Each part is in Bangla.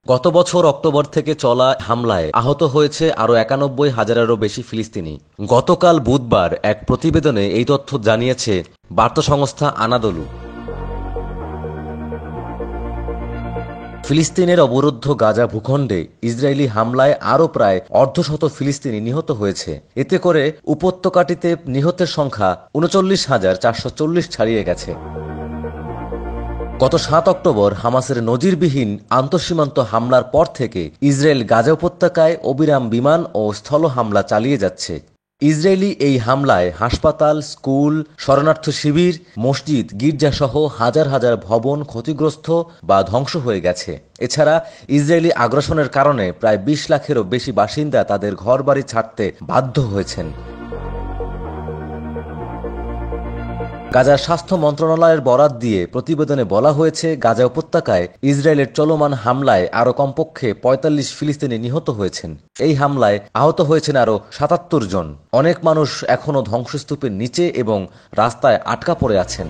গত বছর অক্টোবর থেকে চলা হামলায় আহত হয়েছে আরও ৯১,০০০-এরও বেশি ফিলিস্তিনি। গতকাল বুধবার এক প্রতিবেদনে এই তথ্য জানিয়েছে বার্তা সংস্থা আনাদোলু। ফিলিস্তিনের অবরুদ্ধ গাজা ভূখণ্ডে ইসরায়েলি হামলায় আরও প্রায় অর্ধশত ফিলিস্তিনি নিহত হয়েছে। এতে করে উপত্যকাটিতে নিহতের সংখ্যা ৩৯,৪৪০ ছাড়িয়ে গেছে। গত ৭ অক্টোবর হামাসের নজিরবিহীন আন্তঃসীমান্ত হামলার পর থেকে ইসরায়েল গাজা উপত্যকায় অবিরাম বিমান ও স্থল হামলা চালিয়ে যাচ্ছে। ইসরায়েলি এই হামলায় হাসপাতাল, স্কুল, শরণার্থ শিবির, মসজিদ, গির্জাসহ হাজার হাজার ভবন ক্ষতিগ্রস্ত বা ধ্বংস হয়ে গেছে। এছাড়া ইসরায়েলি আগ্রাসনের কারণে প্রায় ২০ লাখেরও বেশি বাসিন্দা তাদের ঘরবাড়ি ছাড়তে বাধ্য হয়েছেন। গাজার স্বাস্থ্য মন্ত্রণালয়ের বরাত দিয়ে প্রতিবেদনে বলা হয়েছে, গাজা উপত্যকায় ইসরায়েলের চলমান হামলায় আরও কমপক্ষে ৪৫ ফিলিস্তিনি নিহত হয়েছেন। এই হামলায় আহত হয়েছেন আরও ৭৭ জন। অনেক মানুষ এখনও ধ্বংসস্তূপের নিচে এবং রাস্তায় আটকা পড়ে আছেন।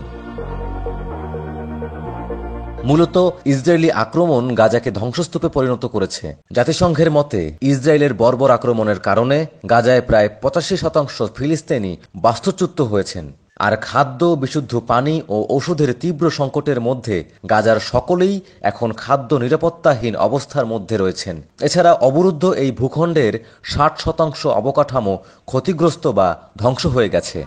মূলত ইসরায়েলি আক্রমণ গাজাকে ধ্বংসস্তূপে পরিণত করেছে। জাতিসংঘের মতে ইসরায়েলের বর্বর আক্রমণের কারণে গাজায় প্রায় ৮৫% ফিলিস্তিনি বাস্তুচ্যুত হয়েছেন। আর খাদ্য, বিশুদ্ধ পানি ও ওষুধের তীব্র সংকটের মধ্যে গাজার সকলেই এখন খাদ্য নিরাপত্তাহীন অবস্থার মধ্যে রয়েছেন। এছাড়া অবরুদ্ধ এই ভূখণ্ডের ৬০% অবকাঠামো ক্ষতিগ্রস্ত বা ধ্বংস হয়ে গেছে।